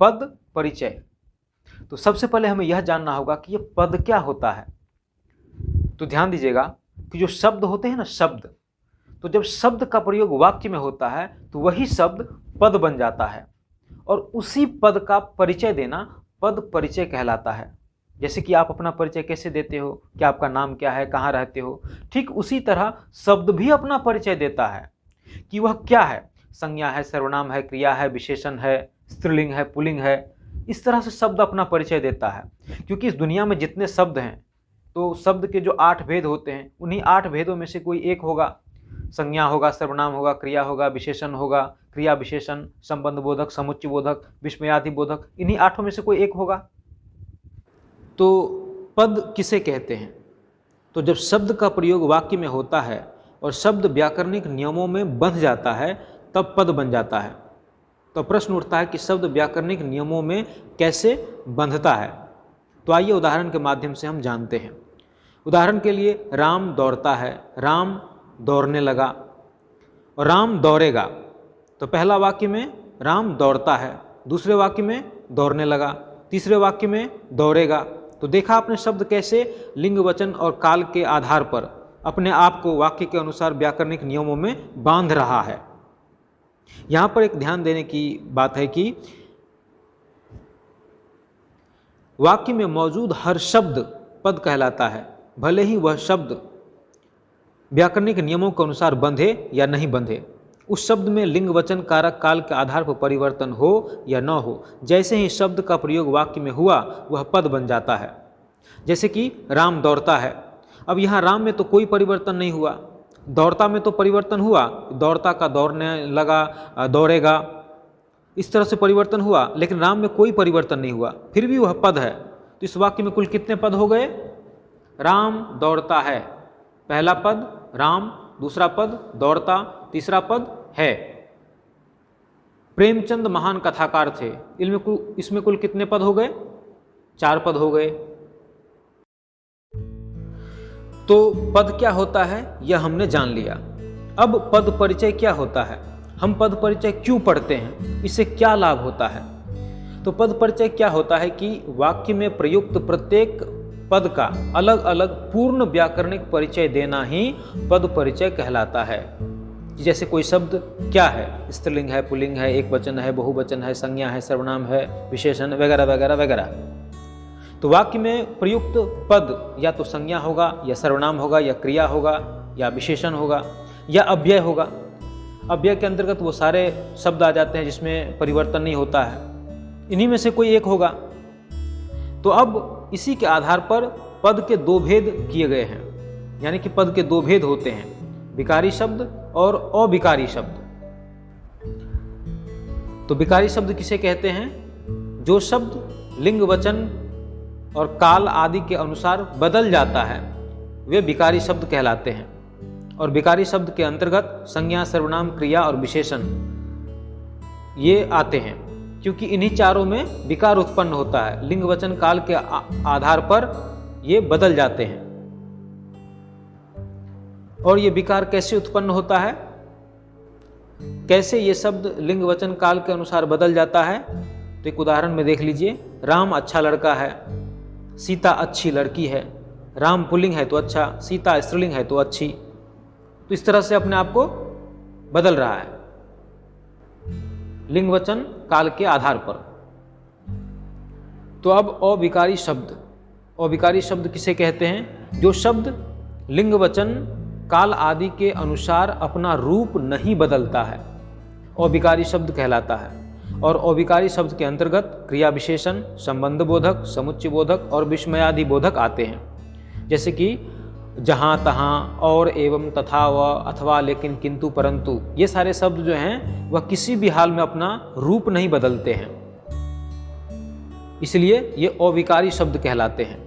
पद परिचय। तो सबसे पहले हमें यह जानना होगा कि यह पद क्या होता है। तो ध्यान दीजिएगा कि जो शब्द होते हैं ना, शब्द, तो जब शब्द का प्रयोग वाक्य में होता है तो वही शब्द पद बन जाता है, और उसी पद का परिचय देना पद परिचय कहलाता है। जैसे कि आप अपना परिचय कैसे देते हो, कि आपका नाम क्या है, कहाँ रहते हो, ठीक उसी तरह शब्द भी अपना परिचय देता है कि वह क्या है, संज्ञा है, सर्वनाम है, क्रिया है, विशेषण है, स्त्रीलिंग है, पुल्लिंग है। इस तरह से शब्द अपना परिचय देता है। क्योंकि इस दुनिया में जितने शब्द हैं, तो शब्द के जो 8 भेद होते हैं, उन्हीं 8 भेदों में से कोई एक होगा। संज्ञा होगा, सर्वनाम होगा, क्रिया होगा, विशेषण होगा, क्रिया विशेषण, संबंध बोधक, समुच्चय बोधक, विस्मयादि बोधक, इन्हीं 8 में से कोई एक होगा। तो पद किसे कहते हैं? तो जब शब्द का प्रयोग वाक्य में होता है और शब्द व्याकरणिक नियमों में बंध जाता है, तब पद बन जाता है। तो प्रश्न उठता है कि शब्द व्याकरणिक नियमों में कैसे बंधता है। तो आइए उदाहरण के माध्यम से हम जानते हैं। उदाहरण के लिए, राम दौड़ता है, राम दौड़ने लगा, और राम दौड़ेगा। तो पहला वाक्य में राम दौड़ता है, दूसरे वाक्य में दौड़ने लगा, तीसरे वाक्य में दौड़ेगा। तो देखा आपने शब्द कैसे लिंग, वचन और काल के आधार पर अपने आप को वाक्य के अनुसार व्याकरणिक नियमों में बांध रहा है। यहाँ पर एक ध्यान देने की बात है कि वाक्य में मौजूद हर शब्द पद कहलाता है, भले ही वह शब्द व्याकरणिक नियमों के अनुसार बंधे या नहीं बंधे। उस शब्द में लिंग, वचन, कारक, काल के आधार पर परिवर्तन हो या न हो, जैसे ही शब्द का प्रयोग वाक्य में हुआ वह पद बन जाता है। जैसे कि राम दौड़ता है, अब यहाँ राम में तो कोई परिवर्तन नहीं हुआ, दौड़ता में तो परिवर्तन हुआ, दौड़ता का दौड़ने लगा, दौड़ेगा, इस तरह से परिवर्तन हुआ, लेकिन राम में कोई परिवर्तन नहीं हुआ, फिर भी वह पद है। तो इस वाक्य में कुल कितने पद हो गए? राम दौड़ता है, पहला पद राम, दूसरा पद दौड़ता, तीसरा पद है। प्रेमचंद महान कथाकार थे, इसमें कुल कितने पद हो गए? 4 पद हो गए। तो पद क्या होता है यह हमने जान लिया। अब पद परिचय क्या होता है, हम पद परिचय क्यों पढ़ते हैं, इससे क्या लाभ होता है? तो पद परिचय क्या होता है कि वाक्य में प्रयुक्त प्रत्येक पद का अलग अलग पूर्ण व्याकरणिक परिचय देना ही पद परिचय कहलाता है। जैसे कोई शब्द क्या है, स्त्रीलिंग है, पुल्लिंग है, एक वचन है, बहुवचन है, संज्ञा है, सर्वनाम है, विशेषण वगैरह वगैरह वगैरह। तो वाक्य में प्रयुक्त पद या तो संज्ञा होगा, या सर्वनाम होगा, या क्रिया होगा, या विशेषण होगा, या अव्यय होगा। अव्यय के अंतर्गत वो सारे शब्द आ जाते हैं जिसमें परिवर्तन नहीं होता है, इन्हीं में से कोई एक होगा। तो अब इसी के आधार पर पद के 2 भेद किए गए हैं, यानी कि पद के 2 भेद होते हैं, विकारी शब्द और अविकारी शब्द। तो विकारी शब्द किसे कहते हैं? जो शब्द लिंग, वचन और काल आदि के अनुसार बदल जाता है वे विकारी शब्द कहलाते हैं। और विकारी शब्द के अंतर्गत संज्ञा, सर्वनाम, क्रिया और विशेषण ये आते हैं, क्योंकि इन्हीं चारों में विकार उत्पन्न होता है। लिंग, वचन, काल के आधार पर ये बदल जाते हैं। और ये विकार कैसे उत्पन्न होता है, कैसे ये शब्द लिंग, वचन, काल के अनुसार बदल जाता है? तो एक उदाहरण में देख लीजिए। राम अच्छा लड़का है, सीता अच्छी लड़की है। राम पुल्लिंग है तो अच्छा, सीता स्त्रीलिंग है तो अच्छी। तो इस तरह से अपने आप को बदल रहा है लिंग, वचन, काल के आधार पर। तो अब अविकारी शब्द, अविकारी शब्द किसे कहते हैं? जो शब्द लिंग, वचन, काल आदि के अनुसार अपना रूप नहीं बदलता है, अविकारी शब्द कहलाता है। और अविकारी शब्द के अंतर्गत क्रिया विशेषण, संबंध बोधक, समुच्चय बोधक और विस्मयादि बोधक आते हैं। जैसे कि जहाँ, तहाँ, और, एवं, तथा, व, अथवा, लेकिन, किंतु, परंतु, ये सारे शब्द जो हैं वह किसी भी हाल में अपना रूप नहीं बदलते हैं, इसलिए ये अविकारी शब्द कहलाते हैं।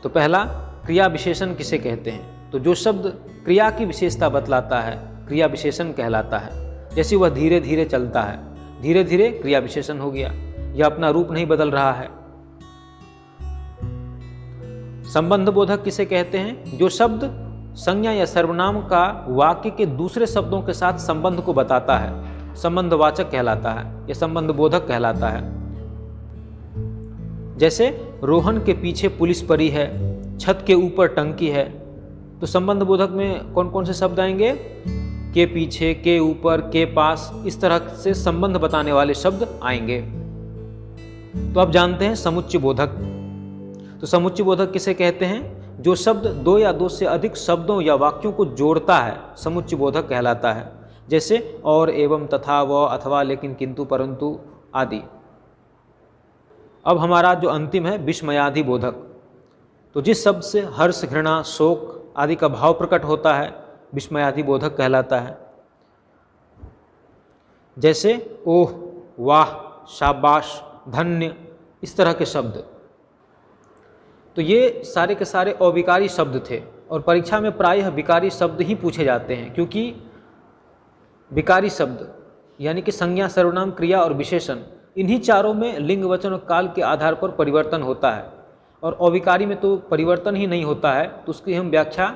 तो पहला, क्रिया विशेषण किसे कहते हैं? तो जो शब्द क्रिया की विशेषता बतलाता है क्रिया विशेषण कहलाता है। जैसे वह धीरे धीरे चलता है, धीरे धीरे क्रिया विशेषण हो गया, यह अपना रूप नहीं बदल रहा है। संबंध बोधक किसे कहते हैं? जो शब्द संज्ञा या सर्वनाम का वाक्य के दूसरे शब्दों के साथ संबंध को बताता है। संबंधवाचक कहलाता है या संबंध बोधक कहलाता है। जैसे रोहन के पीछे पुलिस पड़ी है, छत के ऊपर टंकी है, तो संबंध बोधक में कौन कौन से शब्द आएंगे? के पीछे, के ऊपर, के पास, इस तरह से संबंध बताने वाले शब्द आएंगे। तो आप जानते हैं समुच्चय बोधक। तो समुच्चय बोधक किसे कहते हैं? जो शब्द दो या दो से अधिक शब्दों या वाक्यों को जोड़ता है, समुच्चय बोधक कहलाता है। जैसे और, एवं, तथा, व, अथवा, लेकिन, किंतु, परंतु आदि। अब हमारा जो अंतिम है विस्मयादि बोधक। तो जिस शब्द से हर्ष, घृणा, शोक आदि का भाव प्रकट होता है, विस्मयादि बोधक कहलाता है। जैसे ओह, वाह, शाबाश, धन्य, इस तरह के शब्द। तो ये सारे के सारे अविकारी शब्द थे और परीक्षा में प्रायः विकारी शब्द ही पूछे जाते हैं, क्योंकि विकारी शब्द यानी कि संज्ञा, सर्वनाम, क्रिया और विशेषण, इन्हीं चारों में लिंग, वचन और काल के आधार पर परिवर्तन होता है और अविकारी में तो परिवर्तन ही नहीं होता है। तो उसकी हम व्याख्या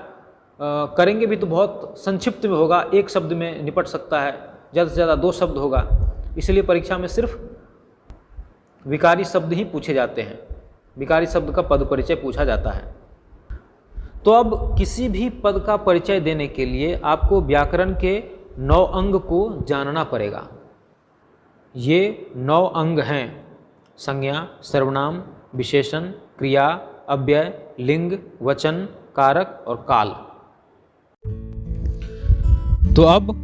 करेंगे भी तो बहुत संक्षिप्त में होगा, एक शब्द में निपट सकता है, ज़्यादा से ज़्यादा 2 शब्द होगा। इसलिए परीक्षा में सिर्फ विकारी शब्द ही पूछे जाते हैं, विकारी शब्द का पद परिचय पूछा जाता है। तो अब किसी भी पद का परिचय देने के लिए आपको व्याकरण के 9 अंग को जानना पड़ेगा। ये 9 अंग हैं: संज्ञा, सर्वनाम, विशेषण, क्रिया, अव्यय, लिंग, वचन, कारक और काल। तो अब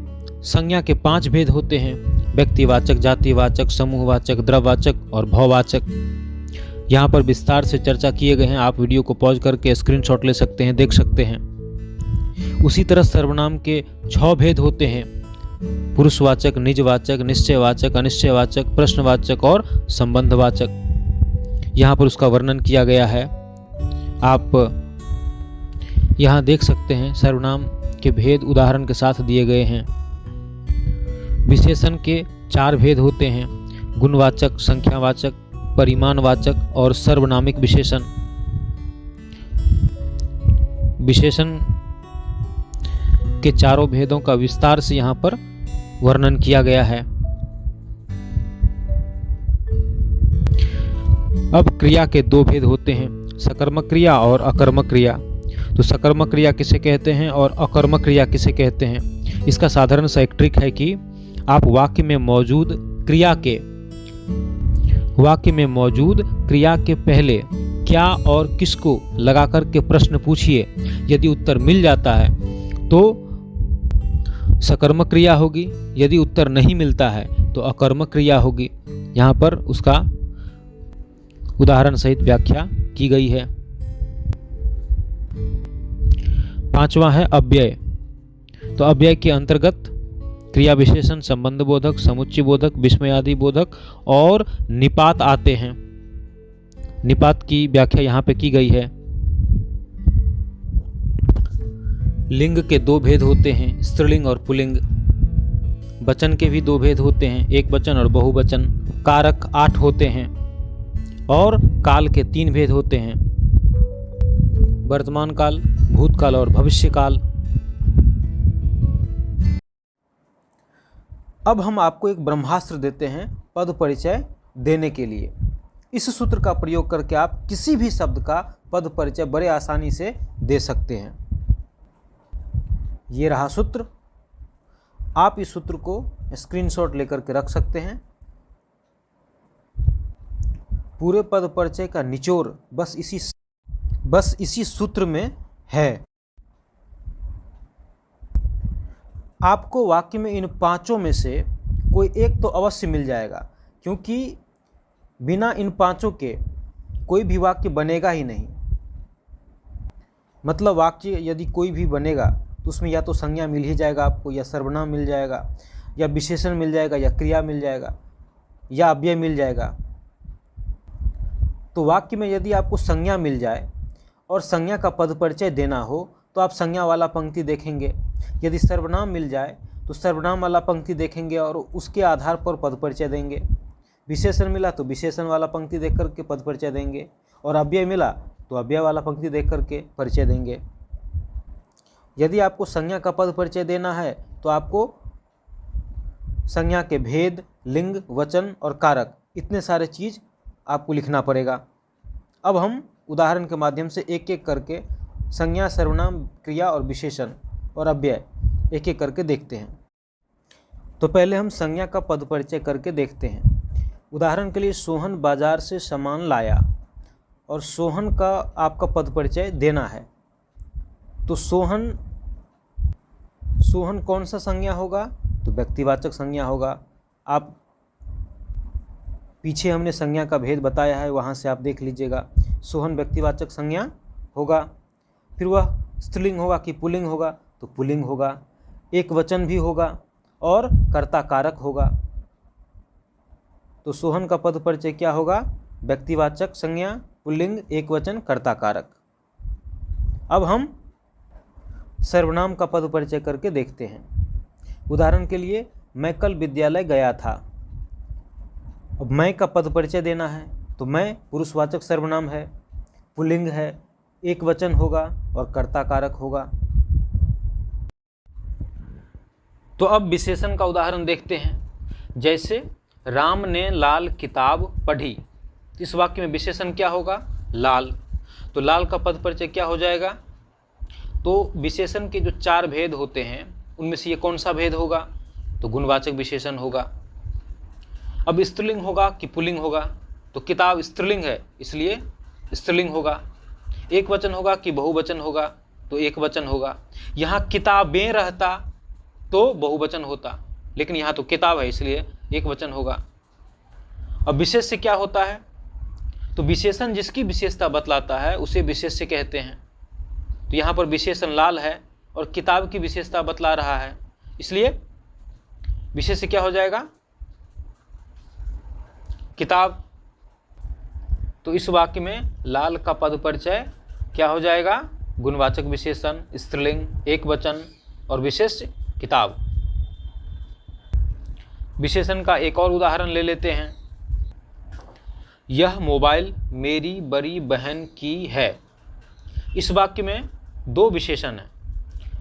संज्ञा के 5 भेद होते हैं: व्यक्तिवाचक, जातिवाचक, समूहवाचक, द्रव्यवाचक और भाववाचक। यहाँ पर विस्तार से चर्चा किए गए हैं, आप वीडियो को पॉज करके स्क्रीनशॉट ले सकते हैं, देख सकते हैं। उसी तरह सर्वनाम के 6 भेद होते हैं: पुरुषवाचक, निजवाचक, निश्चयवाचक, अनिश्चयवाचक, प्रश्नवाचक और संबंधवाचक। यहाँ पर उसका वर्णन किया गया है, आप यहाँ देख सकते हैं। सर्वनाम के भेद उदाहरण के साथ दिए गए हैं। विशेषण के 4 भेद होते हैं: गुणवाचक, संख्यावाचक, परिमाणवाचक और सर्वनामिक विशेषण। विशेषण के चारों भेदों का विस्तार से यहाँ पर वर्णन किया गया है। अब क्रिया के 2 भेद होते हैं: सकर्मक क्रिया और अकर्मक क्रिया। तो सकर्मक क्रिया किसे कहते हैं और अकर्मक क्रिया किसे कहते हैं? इसका साधारण सा एक ट्रिक है कि आप वाक्य में मौजूद क्रिया के पहले क्या और किसको लगा करके प्रश्न पूछिए। यदि उत्तर मिल जाता है तो सकर्मक क्रिया होगी, यदि उत्तर नहीं मिलता है तो अकर्मक क्रिया होगी। यहाँ पर उसका उदाहरण सहित व्याख्या की गई है। 5वां है अव्यय। तो अव्यय के अंतर्गत क्रिया, विशेषण, संबंध बोधक, समुच्चय बोधक, विस्मयादि बोधक और निपात आते हैं। निपात की व्याख्या यहाँ पे की गई है। लिंग के 2 भेद होते हैं: स्त्रीलिंग और पुल्लिंग। वचन के भी 2 भेद होते हैं: एक वचन और बहुवचन। कारक 8 होते हैं और काल के 3 भेद होते हैं: वर्तमान काल, भूतकाल और भविष्य काल। अब हम आपको एक ब्रह्मास्त्र देते हैं पद परिचय देने के लिए। इस सूत्र का प्रयोग करके आप किसी भी शब्द का पद परिचय बड़े आसानी से दे सकते हैं। ये रहा सूत्र। आप इस सूत्र को स्क्रीनशॉट लेकर के रख सकते हैं। पूरे पद परिचय का निचोड़ बस इसी सूत्र में है। आपको वाक्य में इन 5 में से कोई एक तो अवश्य मिल जाएगा, क्योंकि बिना इन 5 के कोई भी वाक्य बनेगा ही नहीं। मतलब वाक्य यदि कोई भी बनेगा तो उसमें या तो संज्ञा मिल ही जाएगा आपको, या सर्वनाम मिल जाएगा, या विशेषण मिल जाएगा, या क्रिया मिल जाएगा, या अव्यय मिल जाएगा। तो वाक्य में यदि आपको संज्ञा मिल जाए और संज्ञा का पद परिचय देना हो तो आप संज्ञा वाला पंक्ति देखेंगे। यदि सर्वनाम मिल जाए तो सर्वनाम वाला पंक्ति देखेंगे और उसके आधार पर पद परिचय देंगे। विशेषण मिला तो विशेषण वाला पंक्ति देख करके पद परिचय देंगे, और अव्यय मिला तो अव्यय वाला पंक्ति देख करके परिचय देंगे। यदि आपको संज्ञा का पद परिचय देना है तो आपको संज्ञा के भेद, लिंग, वचन और कारक, इतने सारे चीज़ आपको लिखना पड़ेगा। अब हम उदाहरण के माध्यम से एक एक करके संज्ञा, सर्वनाम, क्रिया और विशेषण और अव्यय एक एक करके देखते हैं। तो पहले हम संज्ञा का पद परिचय करके देखते हैं। उदाहरण के लिए सोहन बाजार से सामान लाया, और सोहन का आपका पद परिचय देना है। तो सोहन कौन सा संज्ञा होगा? तो व्यक्तिवाचक संज्ञा होगा। आप पीछे हमने संज्ञा का भेद बताया है, वहाँ से आप देख लीजिएगा। सोहन व्यक्तिवाचक संज्ञा होगा। फिर वह स्त्रीलिंग होगा कि पुल्लिंग होगा? तो पुल्लिंग होगा। एक वचन भी होगा और कर्ता कारक होगा। तो सोहन का पद परिचय क्या होगा? व्यक्तिवाचक संज्ञा, पुल्लिंग, एक वचन, कर्ता कारक। अब हम सर्वनाम का पद परिचय करके देखते हैं। उदाहरण के लिए मैं कल विद्यालय गया था। अब मैं का पद परिचय देना है, तो मैं पुरुषवाचक सर्वनाम है, पुल्लिंग है, एक वचन होगा और कर्ता कारक होगा। तो अब विशेषण का उदाहरण देखते हैं। जैसे राम ने लाल किताब पढ़ी, इस वाक्य में विशेषण क्या होगा? लाल। तो लाल का पद परिचय क्या हो जाएगा? तो विशेषण के जो 4 भेद होते हैं उनमें से ये कौन सा भेद होगा? तो गुणवाचक विशेषण होगा। अब स्त्रीलिंग होगा कि पुल्लिंग होगा? तो किताब स्त्रीलिंग है इसलिए स्त्रीलिंग होगा। एक वचन होगा कि बहुवचन होगा? तो एक वचन होगा। यहाँ किताबें रहता तो बहुवचन होता, लेकिन यहाँ तो किताब है इसलिए एक वचन होगा। अब विशेष्य क्या होता है? तो विशेषण जिसकी विशेषता बतलाता है उसे विशेष्य कहते हैं। तो यहाँ पर विशेषण लाल है और किताब की विशेषता बतला रहा है, इसलिए विशेष्य क्या हो जाएगा? किताब। तो इस वाक्य में लाल का पद परिचय क्या हो जाएगा? गुणवाचक विशेषण, स्त्रीलिंग, एक वचन और विशेष्य किताब। विशेषण का एक और उदाहरण ले लेते हैं। यह मोबाइल मेरी बड़ी बहन की है। इस वाक्य में 2 विशेषण हैं,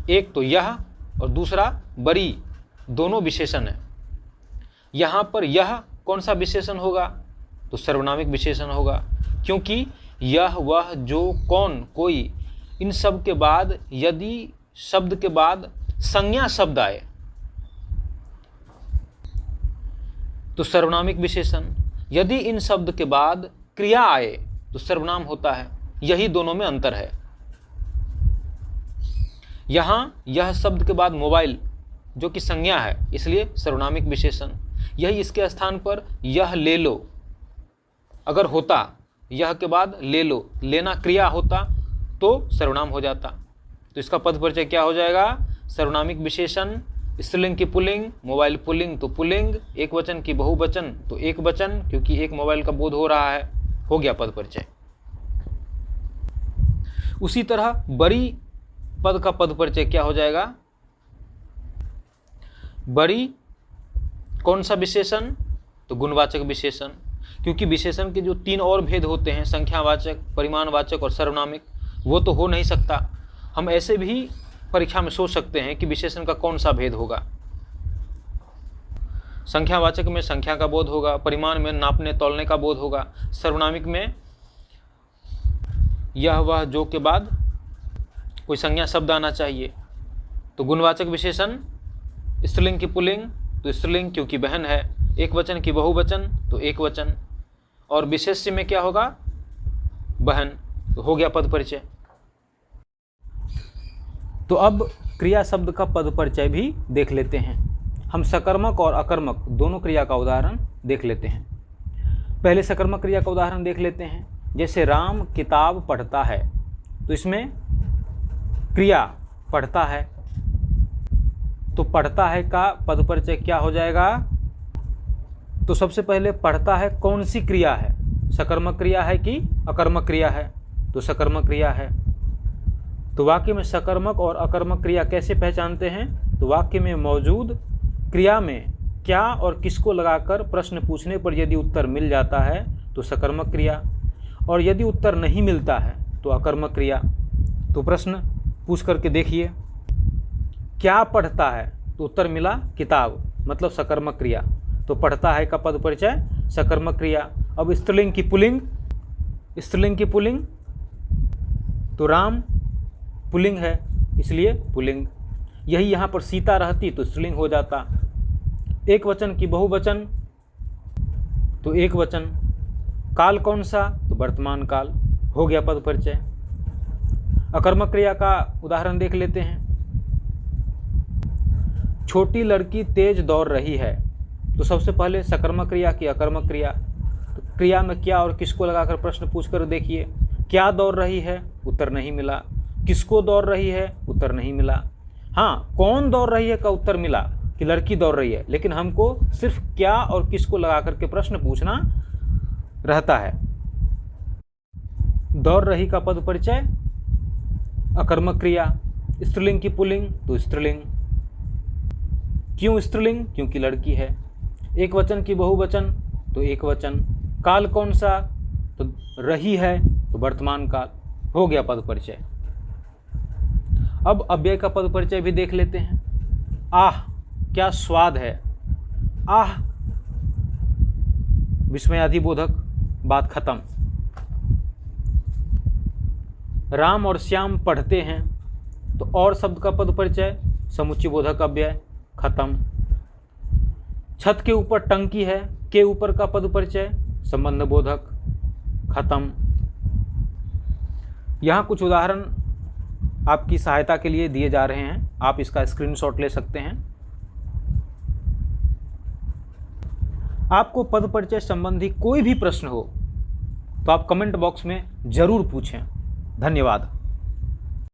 एक तो यह और दूसरा बड़ी, दोनों विशेषण हैं। यहाँ पर यह कौन सा विशेषण होगा? तो सर्वनामिक विशेषण होगा, क्योंकि यह, वह, जो, कौन, कोई, इन सब के बाद यदि शब्द के बाद संज्ञा शब्द आए तो सर्वनामिक विशेषण, यदि इन शब्द के बाद क्रिया आए तो सर्वनाम होता है। यही दोनों में अंतर है। यहाँ यह शब्द के बाद मोबाइल जो कि संज्ञा है इसलिए सर्वनामिक विशेषण, यही इसके स्थान पर यह ले लो अगर होता, यह के बाद ले लो, लेना क्रिया होता तो सर्वनाम हो जाता। तो इसका पद परिचय क्या हो जाएगा? सर्वनामिक विशेषण, स्त्रीलिंग की पुल्लिंग, मोबाइल पुल्लिंग तो पुल्लिंग, एक वचन की बहुवचन तो एक वचन, क्योंकि एक मोबाइल का बोध हो रहा है, हो गया पद परिचय। उसी तरह बड़ी पद का पद परिचय क्या हो जाएगा? बड़ी कौन सा विशेषण? तो गुणवाचक विशेषण, क्योंकि विशेषण के जो 3 और भेद होते हैं, संख्यावाचक, परिमाणवाचक और सर्वनामिक, वो तो हो नहीं सकता। हम ऐसे भी परीक्षा में सोच सकते हैं कि विशेषण का कौन सा भेद होगा। संख्यावाचक में संख्या का बोध होगा, परिमाण में नापने तौलने का बोध होगा, सर्वनामिक में यह, वह, जो के बाद कोई संज्ञा शब्द आना चाहिए। तो गुणवाचक विशेषण, स्त्रीलिंग की पुल्लिंग तो स्त्रीलिंग क्योंकि बहन है, एक वचन की बहुवचन तो एक वचन, और विशेष्य में क्या होगा? बहन। तो हो गया पद परिचय। तो अब क्रिया शब्द का पद परिचय भी देख लेते हैं। हम सकर्मक और अकर्मक दोनों क्रिया का उदाहरण देख लेते हैं। पहले सकर्मक क्रिया का उदाहरण देख लेते हैं। जैसे राम किताब पढ़ता है, तो इसमें क्रिया पढ़ता है, तो पढ़ता है का पद परिचय क्या हो जाएगा? तो सबसे पहले पढ़ता है कौन सी क्रिया है? सकर्मक क्रिया है कि अकर्मक क्रिया है? तो सकर्मक क्रिया है। तो वाक्य में सकर्मक और अकर्मक क्रिया कैसे पहचानते हैं? तो वाक्य में मौजूद क्रिया में क्या और किसको लगाकर प्रश्न पूछने पर यदि उत्तर मिल जाता है तो सकर्मक क्रिया, और यदि उत्तर नहीं मिलता है तो अकर्मक क्रिया। तो प्रश्न पूछ करके देखिए, क्या पढ़ता है? तो उत्तर मिला किताब। मतलब सकर्मक क्रिया। तो पढ़ता है का पद परिचय सकर्मक क्रिया। अब स्त्रीलिंग की पुल्लिंग, स्त्रीलिंग की पुल्लिंग तो राम पुल्लिंग है इसलिए पुल्लिंग। यही यहाँ पर सीता रहती तो स्त्रीलिंग हो जाता। एक वचन की बहुवचन तो एक वचन। काल कौन सा तो वर्तमान काल, हो गया पद परिचय। अकर्मक क्रिया का उदाहरण देख लेते हैं। छोटी लड़की तेज दौड़ रही है, तो सबसे पहले सकर्मक क्रिया की अकर्मक क्रिया। तो क्रिया में क्या और किसको लगाकर प्रश्न पूछकर देखिए। क्या दौड़ रही है, उत्तर नहीं मिला। किसको दौड़ रही है, उत्तर नहीं मिला। हाँ, कौन दौड़ रही है का उत्तर मिला कि लड़की दौड़ रही है, लेकिन हमको सिर्फ क्या और किसको लगा करके प्रश्न पूछना रहता है। दौड़ रही का पद परिचय अकर्मक क्रिया। स्त्रीलिंग की पुल्लिंग तो स्त्रीलिंग। क्यों स्त्रीलिंग, क्योंकि लड़की है। एक वचन की बहुवचन तो एक वचन। काल कौन सा तो रही है तो वर्तमान काल, हो गया पद परिचय। अब अव्यय का पद परिचय भी देख लेते हैं। आह क्या स्वाद है, आह विस्मयाधिबोधक, बात खत्म। राम और श्याम पढ़ते हैं तो और शब्द का पद परिचय समुच्चय बोधक अव्यय, खत्म। छत के ऊपर टंकी है, के ऊपर का पद परिचय संबंध बोधक, खत्म। यहाँ कुछ उदाहरण आपकी सहायता के लिए दिए जा रहे हैं, आप इसका स्क्रीनशॉट ले सकते हैं। आपको पद परिचय संबंधी कोई भी प्रश्न हो तो आप कमेंट बॉक्स में जरूर पूछें। धन्यवाद।